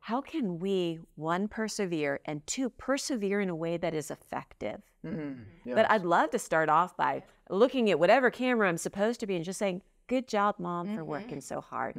how can we, one, persevere, and two, persevere in a way that is effective? Yes. But I'd love to start off by looking at whatever camera I'm supposed to be and just saying, good job, Mom, for working so hard.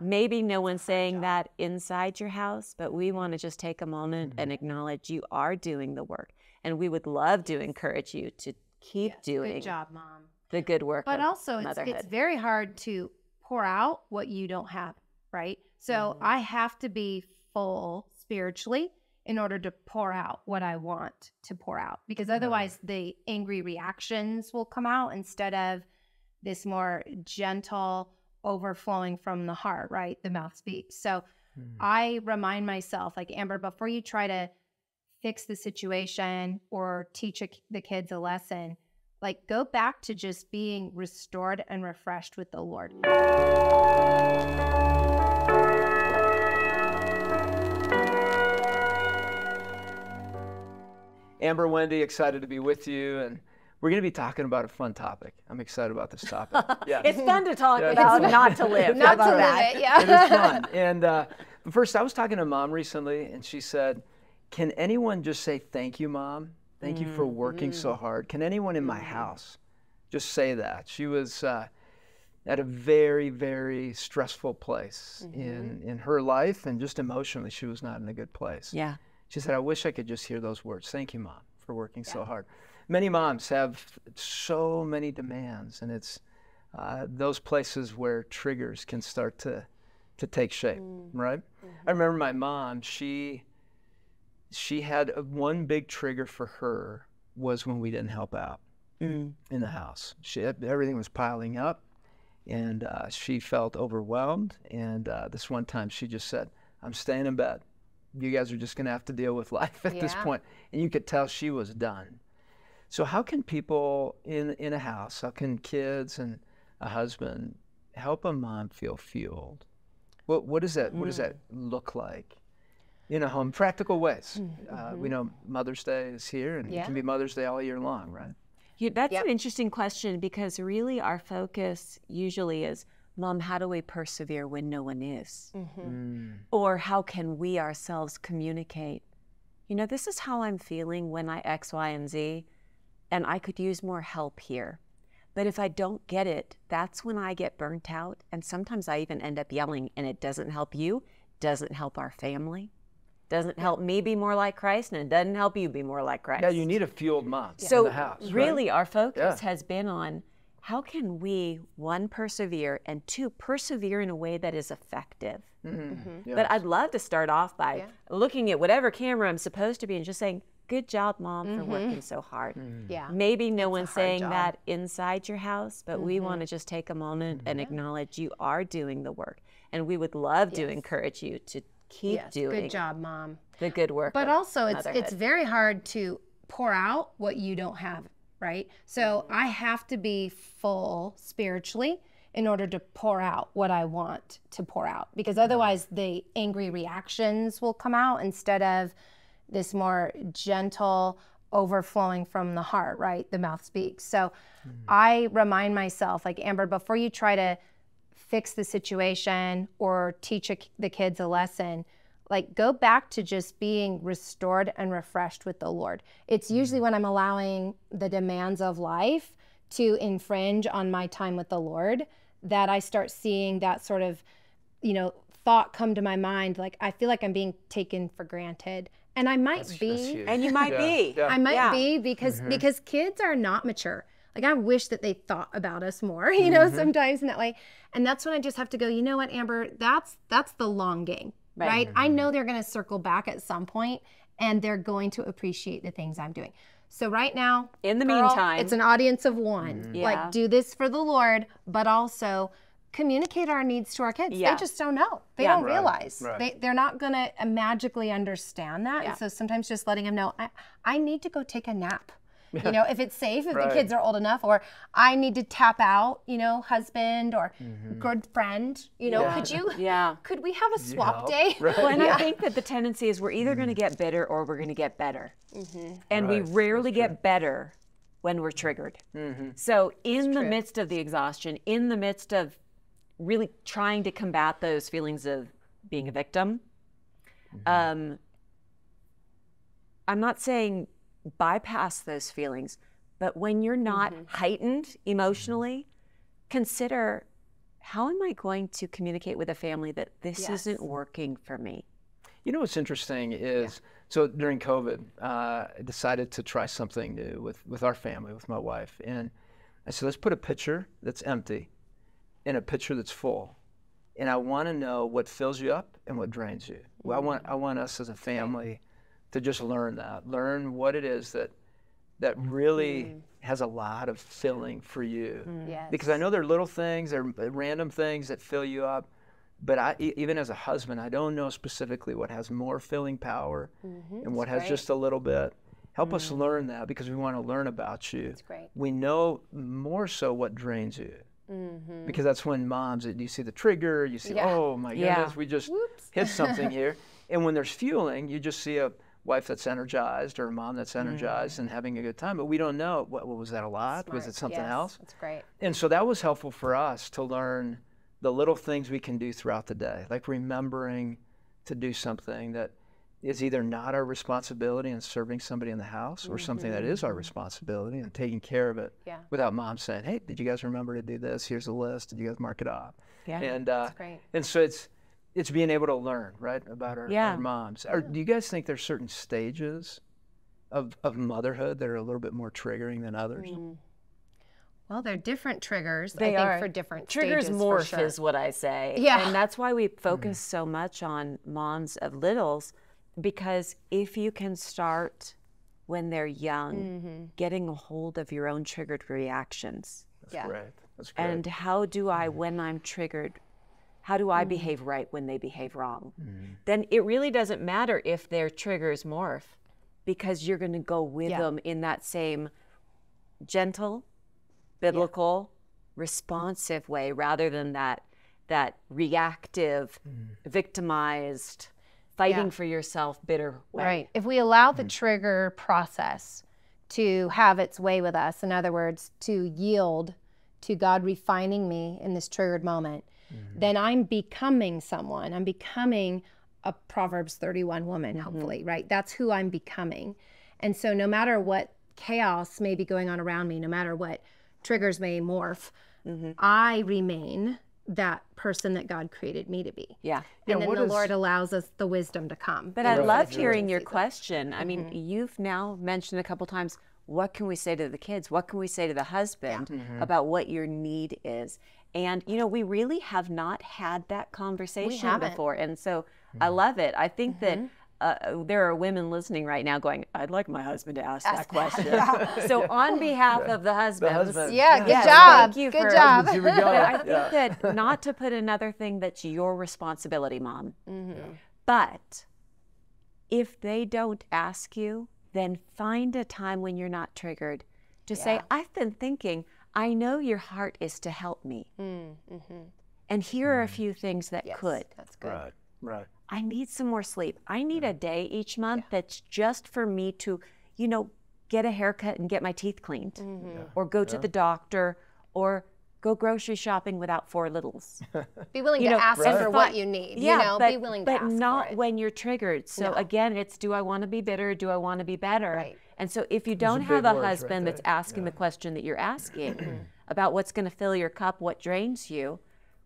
Maybe no one's saying that inside your house, but we want to just take a moment and acknowledge you are doing the work. And we would love to encourage you to keep doing Good job, Mom. the good work But of also, motherhood. it's very hard to pour out what you don't have, right? So I have to be full spiritually in order to pour out what I want to pour out, because otherwise the angry reactions will come out instead of this more gentle overflowing from the heart, right? The mouth speaks. So I remind myself, like, Amber, before you try to fix the situation or teach the kids a lesson, like, go back to just being restored and refreshed with the Lord. Amber, Wendy, excited to be with you, and we're going to be talking about a fun topic. I'm excited about this topic. Yeah. It's fun to talk Yeah, about, it's not to live. Not How to about live that? it, yeah. It is fun. And but first, I was talking to Mom recently, and she said, can anyone just say, thank you, Mom? Thank you for working so hard. Can anyone in my house just say that? She was at a very, very stressful place in her life, and just emotionally, she was not in a good place. Yeah. She said, I wish I could just hear those words. Thank you, Mom, for working so hard. Many moms have so many demands, and it's those places where triggers can start to take shape, right? I remember my mom, she had one big trigger for her was when we didn't help out in the house. Everything was piling up, and she felt overwhelmed. And this one time she just said, I'm staying in bed. You guys are just going to have to deal with life at this point. And you could tell she was done. So how can people in a house, how can kids and a husband help a mom feel fueled? What does that look like in a home? Practical ways. We know Mother's Day is here, and it can be Mother's Day all year long, right? That's an interesting question, because really our focus usually is, Mom, how do we persevere when no one is? Or how can we ourselves communicate? You know, this is how I'm feeling when I X, Y, and Z, and I could use more help here. But if I don't get it, that's when I get burnt out. And sometimes I even end up yelling, and it doesn't help you, doesn't help our family, doesn't help me be more like Christ, and it doesn't help you be more like Christ. Yeah, you need a fueled mom So in the house. really our focus has been on, how can we, one, persevere, and two, persevere in a way that is effective? But I'd love to start off by looking at whatever camera I'm supposed to be and just saying, good job, Mom, for working so hard. Maybe no one's saying that inside your house, but we want to just take a moment and acknowledge you are doing the work. And we would love to encourage you to keep doing Good job, Mom. the good work. But of also, it's motherhood. very hard to pour out what you don't have, right? So I have to be full spiritually in order to pour out what I want to pour out, because otherwise the angry reactions will come out instead of this more gentle overflowing from the heart, right? The mouth speaks. So I remind myself, like, Amber, before you try to fix the situation or teach the kids a lesson, like, go back to just being restored and refreshed with the Lord. It's usually when I'm allowing the demands of life to infringe on my time with the Lord that I start seeing that sort of, thought come to my mind, like, I feel like I'm being taken for granted. And I might be. And you might be. I might be, because kids are not mature. Like, I wish that they thought about us more, sometimes in that way. And that's when I just have to go, you know what, Amber, that's the long game, right? I know they're going to circle back at some point, and they're going to appreciate the things I'm doing. So right now, in the meantime, it's an audience of one. Like, do this for the Lord, but also communicate our needs to our kids. They just don't know. They don't realize. They're not going to magically understand that. And so sometimes just letting them know, I need to go take a nap. If it's safe, if the kids are old enough, or I need to tap out, husband or good friend, could we have a swap day? Well, and I think that the tendency is we're either going to get bitter or we're going to get better. And we rarely get better when we're triggered. So in the midst of the exhaustion, in the midst of really trying to combat those feelings of being a victim, I'm not saying bypass those feelings, but when you're not heightened emotionally, consider, how am I going to communicate with a family that this isn't working for me? You know what's interesting is, so during COVID, I decided to try something new with our family, with my wife. And I said, let's put a pitcher that's empty in a pitcher that's full. And I want to know what fills you up and what drains you. Well, I want us as a family to just learn what it is that really has a lot of filling for you. Yes. Because I know there are little things, there are random things that fill you up. But even as a husband, I don't know specifically what has more filling power and what has just a little bit. Help us learn that, because we want to learn about you. That's great. We know more so what drains you. Because that's when moms, you see the trigger, you see, oh my goodness, we just hit something here. And when there's fueling, you just see a wife that's energized or a mom that's energized and having a good time. But we don't know, what was that, a lot? Smart. Was it something else? That's great. And so that was helpful for us to learn the little things we can do throughout the day, like remembering to do something that is either not our responsibility and serving somebody in the house, or something that is our responsibility and taking care of it without mom saying, hey, did you guys remember to do this? Here's a list. Did you guys mark it off? Yeah, and, that's great. And so it's being able to learn, right, about our moms. Do you guys think there's certain stages of motherhood that are a little bit more triggering than others? Well, they're different triggers, They I think, are. for different Triggers stages, morph for sure. is what I say. Yeah. And that's why we focus so much on moms of littles, because if you can start when they're young, getting a hold of your own triggered reactions. That's great. That's great. And how do I, when I'm triggered, how do I behave right when they behave wrong? Then it really doesn't matter if their triggers morph, because you're going to go with them in that same gentle, biblical, responsive way, rather than that reactive, victimized, fighting for yourself, bitter way. Right. If we allow the trigger process to have its way with us, in other words, to yield to God refining me in this triggered moment, then I'm becoming someone. I'm becoming a Proverbs 31 woman, hopefully, right? That's who I'm becoming. And so no matter what chaos may be going on around me, no matter what triggers may morph, I remain that person that God created me to be. Yeah. And then the Lord allows us the wisdom to come. But I loved hearing your question. I mean, you've now mentioned a couple times, what can we say to the kids? What can we say to the husband about what your need is? And, you know, we really have not had that conversation before. And so I love it. I think that there are women listening right now going, I'd like my husband to ask that question. So on behalf of the husbands, good job. Thank you Good for, job. Here we go. I think that not to put another thing that's your responsibility, Mom. But if they don't ask you, then find a time when you're not triggered to say, I've been thinking, I know your heart is to help me. And here are a few things that could. That's good. Right. I need some more sleep. I need a day each month that's just for me to, you know, get a haircut and get my teeth cleaned, or go to the doctor, or go grocery shopping without 4 littles. Be willing to ask for what you need. Yeah, you know, but, be willing to ask but not for it. when you're triggered. So again, it's, do I want to be bitter? Do I want to be better? Right. And so if you don't have a husband that's asking the question that you're asking about what's going to fill your cup, what drains you,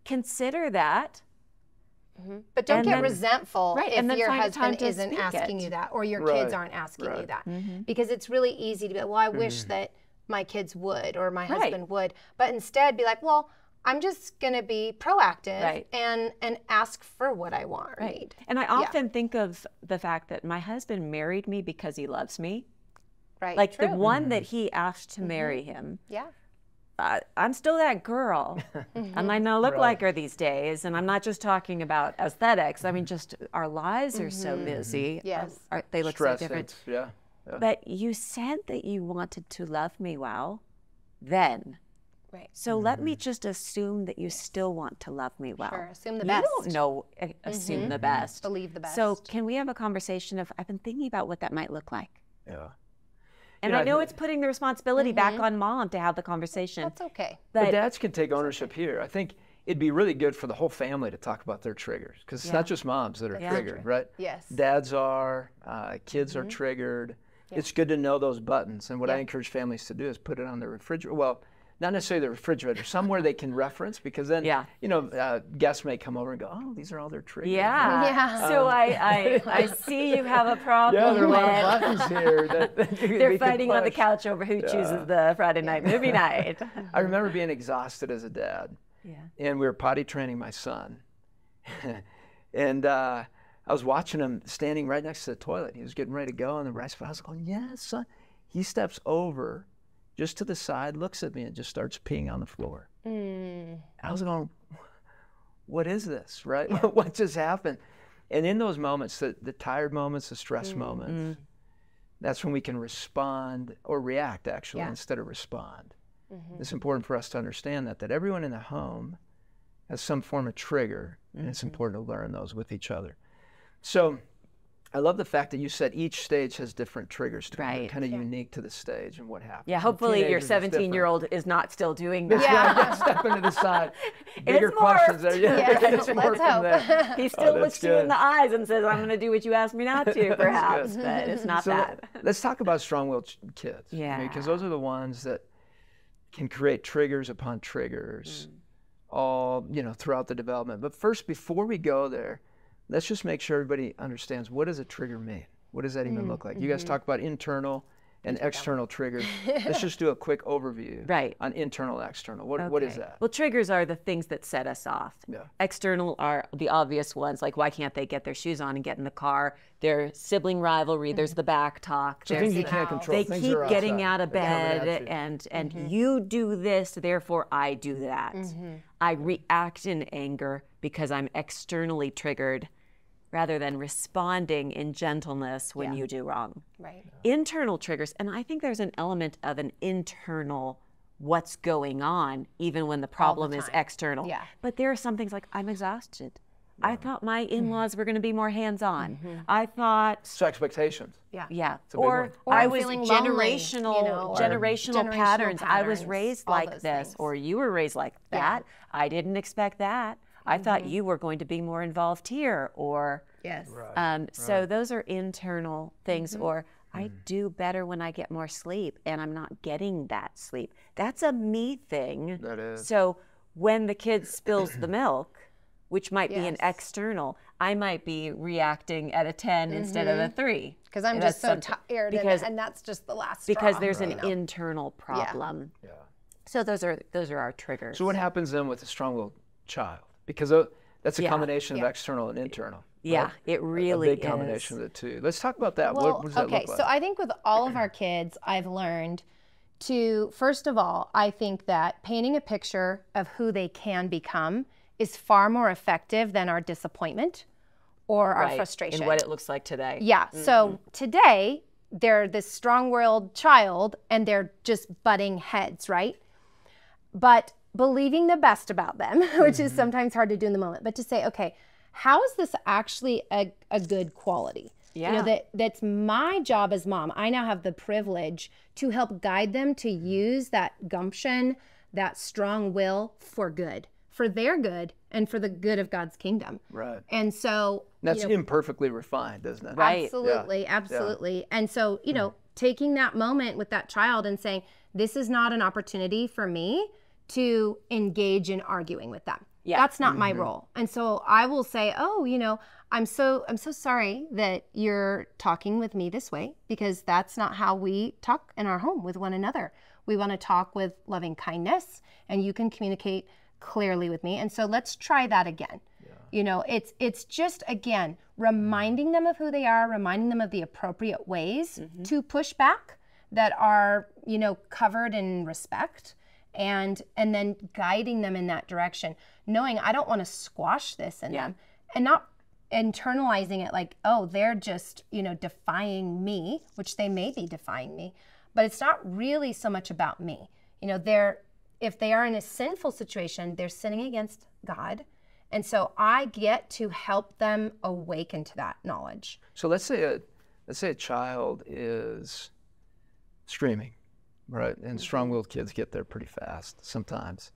consider that. But don't and get then- resentful right, and if then your find a time husband to isn't speak asking it. you that, or your Right, kids aren't asking you right. that. Because it's really easy to be like, well, I wish that my kids would, or my husband would. But instead be like, well, I'm just going to be proactive and ask for what I want or need. And I often think of the fact that my husband married me because he loves me. Right. Like the one that he asked to marry him. Yeah. I'm still that girl. I might not look like her these days. And I'm not just talking about aesthetics. I mean, just our lives are so busy. Yes. They look Stress, so different. yeah. But you said that you wanted to love me well then. Right. So let me just assume that you still want to love me well. Sure. Assume the You best. don't know, assume the best. Believe the best. So can we have a conversation of, I've been thinking about what that might look like. Yeah. And I know it's putting the responsibility back on mom to have the conversation. That's okay. But dads can take ownership here. I think it'd be really good for the whole family to talk about their triggers, because it's not just moms that are triggered, right? Yes. Dads are, kids are triggered. It's good to know those buttons. And what I encourage families to do is put it on the refrigerator. Well, not necessarily the refrigerator, somewhere they can reference, because then, you know, guests may come over and go, oh, these are all their triggers. Yeah. So I see you have a problem. Yeah, there are a lot of buttons here. They're fighting on the couch over who chooses the Friday night movie night. I remember being exhausted as a dad. And we were potty training my son. And I was watching him standing right next to the toilet. He was getting ready to go, and the rice, I was going, yes, son. He steps over just to the side, looks at me, and just starts peeing on the floor. I was going, what is this, right? What just happened? And in those moments, the tired moments, the stress moments, that's when we can respond, or react, actually, instead of respond. It's important for us to understand that everyone in the home has some form of trigger, and it's important to learn those with each other. So I love the fact that you said each stage has different triggers to it, kind of unique to the stage and what happens. Yeah, hopefully your 17-year-old is not still doing that. Yeah, stepping to the side. Bigger questions. Let's hope. He still looks you in the eyes and says, I'm going to do what you asked me not to, perhaps, but it's not that. Let's talk about strong-willed kids. Because those are the ones that can create triggers upon triggers all, you know, throughout the development. But first, before we go there, let's just make sure everybody understands, what does a trigger mean? What does that even look like? You guys talk about internal and external triggers. Let's just do a quick overview on internal, external. What is that? Well, triggers are the things that set us off. External are the obvious ones, like why can't they get their shoes on and get in the car? Their sibling rivalry, there's the back talk. So things you can't control. They keep getting out of bed and you do this, therefore I do that. I react in anger because I'm externally triggered, rather than responding in gentleness when you do wrong. Internal triggers, and I think there's an element of an internal what's going on, even when the problem is external. But there are some things like, I'm exhausted. I thought my in-laws were going to be more hands-on. I thought... So expectations. Or I was lonely, generational patterns. I was raised like this, or you were raised like that. I didn't expect that. I thought you were going to be more involved here, or so those are internal things. Or I do better when I get more sleep, and I'm not getting that sleep. That's a me thing. That is. So when the kid spills the milk, which might be an external, I might be reacting at a 10 instead of a 3. Because I'm just so tired, and that's just the last straw. Because there's an internal problem. So those are our triggers. So what happens then with a strong-willed child? Because that's a combination of external and internal. Yeah, it really is. A big combination of the two. Let's talk about that. Well, what does that look like? So I think with all of our kids, I've learned to, first of all, I think that painting a picture of who they can become is far more effective than our disappointment or our frustration. And what it looks like today. So today, they're this strong-willed child, and they're just butting heads, right? But believing the best about them, which is sometimes hard to do in the moment, but to say, okay, how is this actually a good quality? You know, that's my job as mom. I now have the privilege to help guide them to use that gumption, that strong will for good, for their good, and for the good of God's kingdom. And so that's imperfectly refined, isn't it? Absolutely, absolutely. And so, you know, taking that moment with that child and saying, this is not an opportunity for me to engage in arguing with them. That's not my role. And so I will say, oh, you know, I'm so sorry that you're talking with me this way, because that's not how we talk in our home with one another. We want to talk with loving kindness, and you can communicate clearly with me. And so let's try that again. You know, it's just, again, reminding them of who they are, reminding them of the appropriate ways to push back that are, you know, covered in respect. And then guiding them in that direction, knowing I don't want to squash this in them, and not internalizing it like, oh, they're just, you know, defying me, which they may be defying me, but it's not really so much about me. You know, if they are in a sinful situation, they're sinning against God. And so I get to help them awaken to that knowledge. So let's say a child is screaming. Right, and strong-willed kids get there pretty fast sometimes.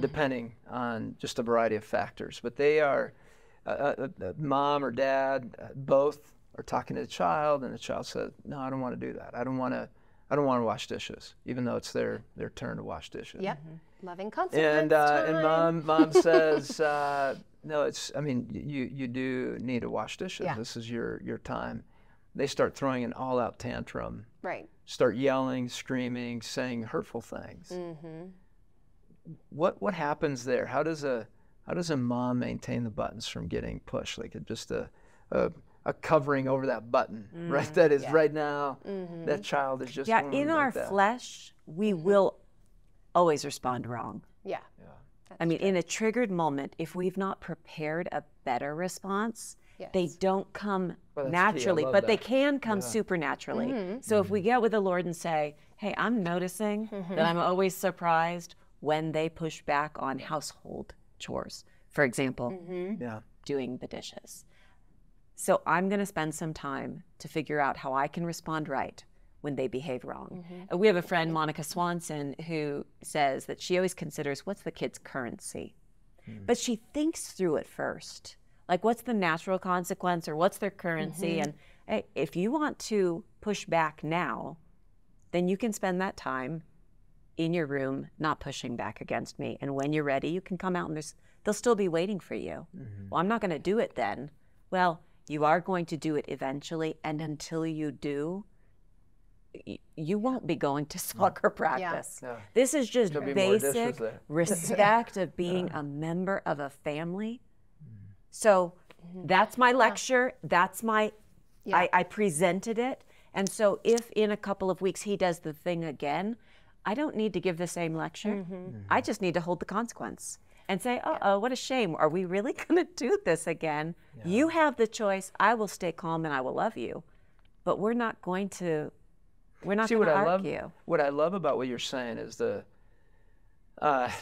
depending on just a variety of factors. But they are, mom or dad, both are talking to the child, and the child says, no, I don't want to do that. I don't want to wash dishes, even though it's their turn to wash dishes. Yep. Loving consequence and mom says, no, you do need to wash dishes. Yeah. This is your time. They start throwing an all-out tantrum. Right. Start yelling, screaming, saying hurtful things. What happens there? How does a mom maintain the buttons from getting pushed? Like just a covering over that button, right? That is right now, that child is just in our flesh, we will always respond wrong. Yeah. I mean, in a triggered moment, if we've not prepared a better response, they don't come naturally, but they can come supernaturally. So if we get with the Lord and say, hey, I'm noticing that I'm always surprised when they push back on household chores, for example, doing the dishes. So I'm going to spend some time to figure out how I can respond right when they behave wrong. We have a friend, Monica Swanson, who says that she always considers what's the kid's currency. But she thinks through it first. Like, what's the natural consequence, or what's their currency? And hey, if you want to push back now, then you can spend that time in your room not pushing back against me. And when you're ready, you can come out and they'll still be waiting for you. Well, I'm not going to do it then. Well, you are going to do it eventually, and until you do, you won't be going to soccer practice. This is just basic respect of being a member of a family. So that's my lecture. That's my, I presented it. And so if in a couple of weeks he does the thing again, I don't need to give the same lecture. I just need to hold the consequence and say, uh-oh, what a shame. Are we really going to do this again? You have the choice. I will stay calm and I will love you. But we're not going to going to argue. What I love about what you're saying is the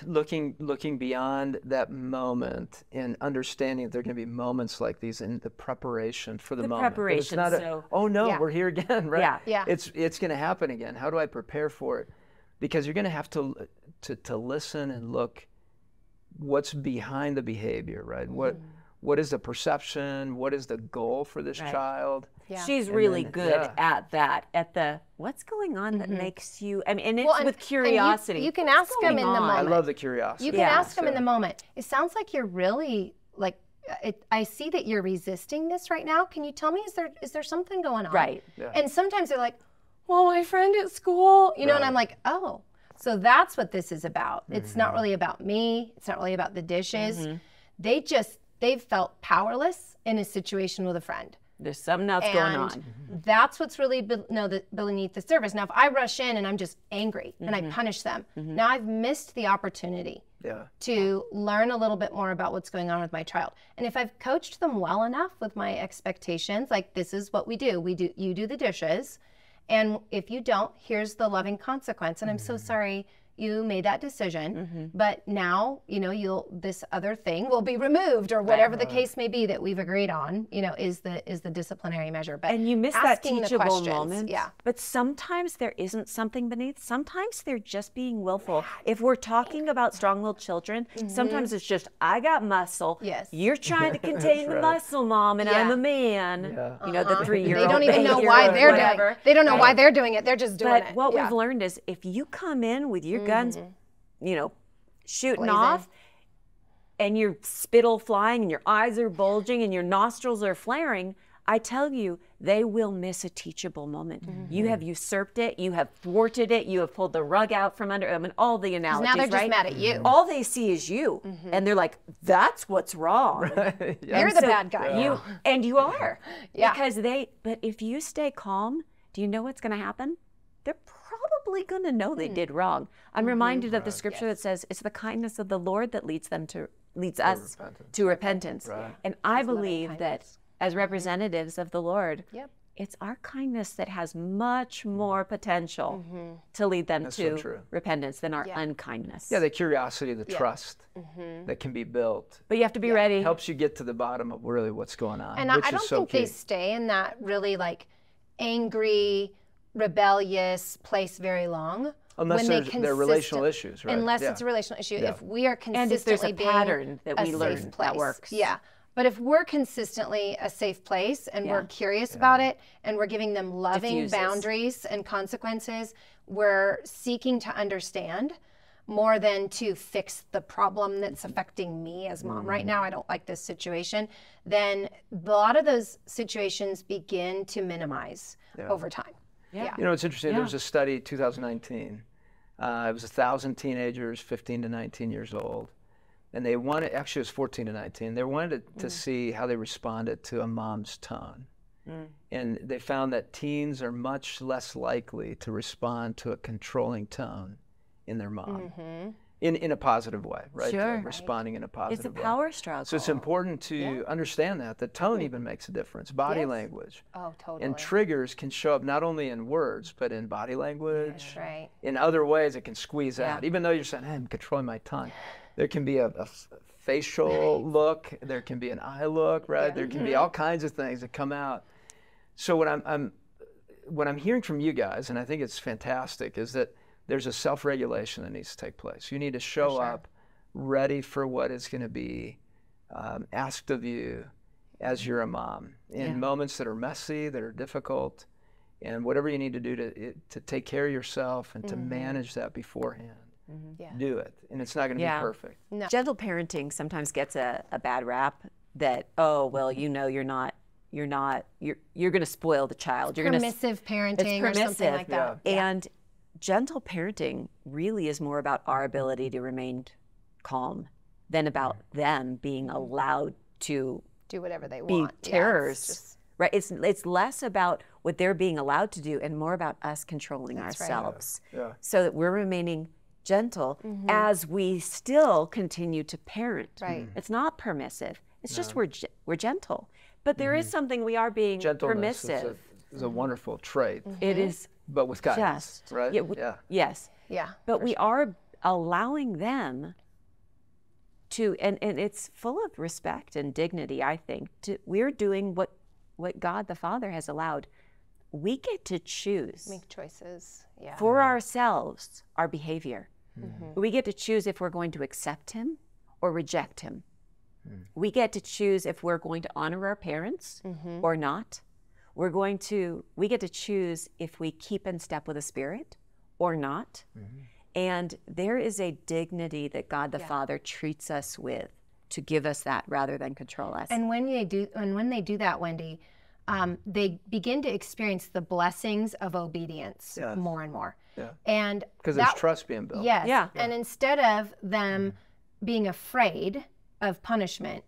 looking beyond that moment and understanding that there are going to be moments like these in the preparation for the moment. Preparation. It's not oh no, we're here again, right? Yeah. It's going to happen again. How do I prepare for it? Because you're going to have to listen and look what's behind the behavior, right? What is the perception? What is the goal for this child? She's really good at that, at the what's going on that makes you, I mean, and it's with curiosity. You can ask them in the moment. I love the curiosity. You can ask them in the moment. It sounds like you're really, like, I see that you're resisting this right now. Can you tell me, is there something going on? Right. And sometimes they're like, well, my friend at school, you know, and I'm like, oh, so that's what this is about. It's not really about me. It's not really about the dishes. They've felt powerless in a situation with a friend. There's something else going on. That's what's really beneath the surface. Now, if I rush in and I'm just angry and I punish them, now I've missed the opportunity to learn a little bit more about what's going on with my child. And if I've coached them well enough with my expectations, like this is what we do. You do the dishes. And if you don't, here's the loving consequence. And I'm so sorry you made that decision, but now, you know, this other thing will be removed, or whatever the case may be that we've agreed on, you know, is the disciplinary measure. But and you miss that teachable moment. Yeah. But sometimes there isn't something beneath. Sometimes they're just being willful. If we're talking about strong-willed children, sometimes it's just, I got muscle. Yes. You're trying to contain the muscle, Mom, and I'm a man. You know, the 3-year-old. They don't even know why they're doing it. They don't know why they're doing it. They're just doing it. But what we've learned is if you come in with your guns, you know, shooting off, and your spittle flying and your eyes are bulging and your nostrils are flaring, I tell you, they will miss a teachable moment. You have usurped it, you have thwarted it, you have pulled the rug out from under them, and all the analogies, now they're right? just mad at you. All they see is you, and they're like, that's what's wrong. You're the bad guy. You are. Because but if you stay calm, do you know what's going to happen? They're probably going to know they did wrong. I'm reminded of the scripture that says it's the kindness of the Lord that leads us to repentance. And I believe that as representatives of the Lord, it's our kindness that has much more potential to lead them to repentance than our unkindness. Yeah, the curiosity, the trust that can be built. But you have to be ready. Helps you get to the bottom of really what's going on. And I don't think they stay in that really like angry, rebellious place very long. Unless when they're relational issues, right? Unless Yeah. it's a relational issue. Yeah. If we are And if there's consistently a being pattern that we a learn safe that place. works. Yeah. But if we're consistently a safe place and we're curious about it and we're giving them loving boundaries and consequences, we're seeking to understand more than to fix the problem that's affecting me as mom. Right now, I don't like this situation. Then a lot of those situations begin to minimize over time. Yeah. You know, it's interesting. There was a study, 2019. It was 1,000 teenagers, 15 to 19 years old. And they wanted, actually it was 14 to 19, they wanted to see how they responded to a mom's tone. And they found that teens are much less likely to respond to a controlling tone in their mom, in a positive way, right? Sure. Responding in a positive way. It's a power struggle. So it's important to understand that tone even makes a difference, body language. Oh, totally. And triggers can show up not only in words, but in body language, That's right. in other ways it can squeeze out. Even though you're saying, hey, I'm controlling my tongue. There can be a facial look, there can be an eye look, right? There can be all kinds of things that come out. So what I'm hearing from you guys, and I think it's fantastic, is that there's a self-regulation that needs to take place. You need to show up ready for what is going to be asked of you as you're a mom in moments that are messy, that are difficult, and whatever you need to do to take care of yourself and to manage that beforehand. Do it, and it's not going to be perfect. No. Gentle parenting sometimes gets a bad rap that, oh, well, you know, you're going to spoil the child. You're Permissive parenting or something like that. And gentle parenting really is more about our ability to remain calm than about them being allowed to do whatever they be want. terrors. Right? It's less about what they're being allowed to do and more about us controlling ourselves. So that we're remaining gentle as we still continue to parent. Right. It's not permissive. It's just we're gentle. But there is something we are being permissive. Is a wonderful trait. It is. But with guidance, right? Yes. Yeah. But we are allowing them to, and it's full of respect and dignity, I think. We're doing what God the Father has allowed. We get to choose. Make choices. Yeah. For ourselves, our behavior. We get to choose if we're going to accept him or reject him. We get to choose if we're going to honor our parents or not. We get to choose if we keep in step with the Spirit or not. And there is a dignity that God the Father treats us with to give us that rather than control us. And when they do that, Wendy, they begin to experience the blessings of obedience more and more. And because there's trust being built. Yes. Yeah. And instead of them being afraid of punishment,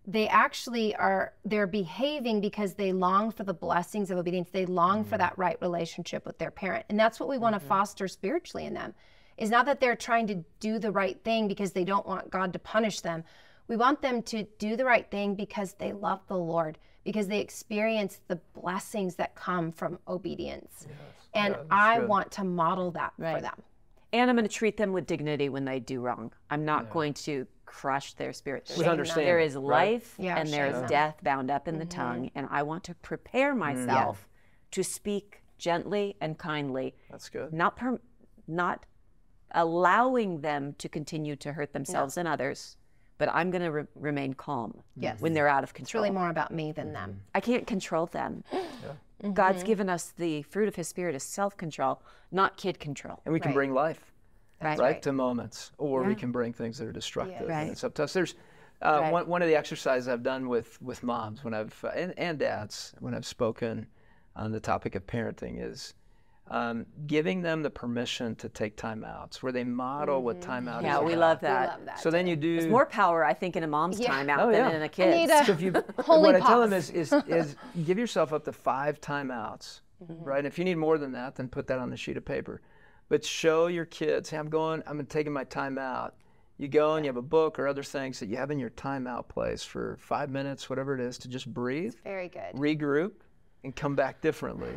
they actually they're behaving because they long for the blessings of obedience. They long for that right relationship with their parent. And that's what we want to foster spiritually in them. Is not that they're trying to do the right thing because they don't want God to punish them. We want them to do the right thing because they love the Lord, because they experience the blessings that come from obedience. And I want to model that for them. And I'm going to treat them with dignity when they do wrong. I'm not going to crush their spirit. With understanding. There is life Yeah, and there is death bound up in the tongue. And I want to prepare myself to speak gently and kindly. That's good. Not allowing them to continue to hurt themselves and others, but I'm going to remain calm when they're out of control. It's really more about me than them. I can't control them. God's given us the fruit of his Spirit as self-control, not kid control. And we can bring life Right. to moments, or we can bring things that are destructive. Right. And it's up to us. There's one of the exercises I've done with moms when I've and dads when I've spoken on the topic of parenting is giving them the permission to take timeouts, where they model what timeout is. Yeah, we love that. So then you do. There's more power, I think, in a mom's timeout than in a kid's. I So if you, holy what I tell them pause. is give yourself up to 5 timeouts, right? And if you need more than that, then put that on the sheet of paper. But show your kids, hey, I'm taking my time out. You go and you have a book or other things that you have in your timeout place for 5 minutes, whatever it is, to just breathe, Very good. regroup, and come back differently.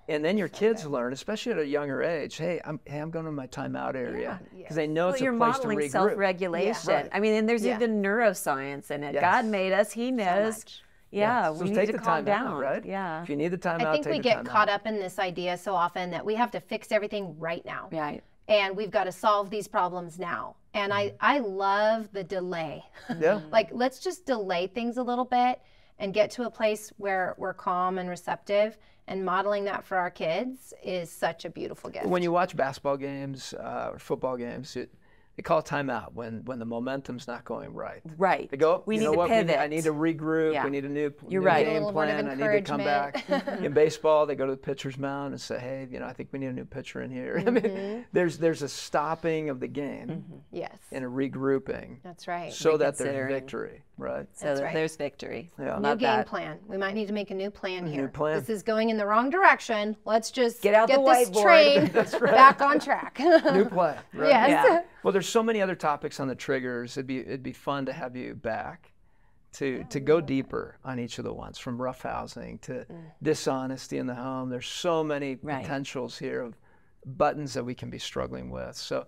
And then your kids learn, especially at a younger age, hey, I'm going to my timeout area. Because they know it's a you're place to modeling regroup. self-regulation. Right. I mean, and there's even neuroscience in it. Yes. God made us. He knows. Yeah, So we need take to the calm time out, down. right? Yeah. If you need the time I out, think take we the get time caught out. up in this idea so often that we have to fix everything right now. Right. And we've got to solve these problems now. And I love the delay. Yeah. Like, let's just delay things a little bit and get to a place where we're calm and receptive, and modeling that for our kids is such a beautiful gift. When you watch basketball games or football games, they call timeout when the momentum's not going right. Right. They go, We you need know to what? pivot. I need to regroup. Yeah. We need a new You're right. Need a game little word of plan. I need to come back. encouragement. In baseball, they go to the pitcher's mound and say, hey, I think we need a new pitcher in here. I mean, there's a stopping of the game Yes. and a regrouping That's right. so that there's Reconsidering. victory, right? So That's that right. there's victory. Yeah. New Love game that. plan. We might need to make a new plan here. New plan. This is going in the wrong direction. Let's just Get out the this whiteboard. train back on track. New play, right? Yes. Yeah. Well, there's so many other topics on the triggers. It'd be fun to have you back to go deeper on each of the ones, from roughhousing to dishonesty in the home. There's so many Right. potentials here of buttons that we can be struggling with. So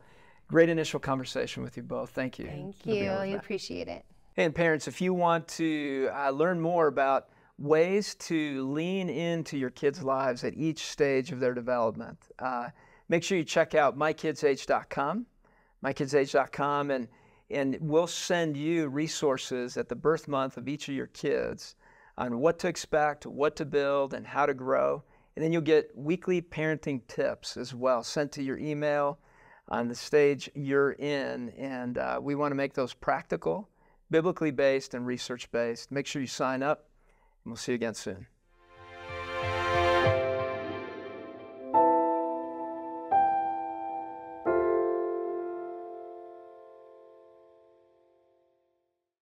great initial conversation with you both. Thank you. Thank for being you. with You me. appreciate it. And parents, if you want to learn more about ways to lean into your kids' lives at each stage of their development, make sure you check out mykidsage.com, and we'll send you resources at the birth month of each of your kids on what to expect, what to build, and how to grow. And then you'll get weekly parenting tips as well sent to your email on the stage you're in. And we want to make those practical, biblically based, and research based. Make sure you sign up, and we'll see you again soon.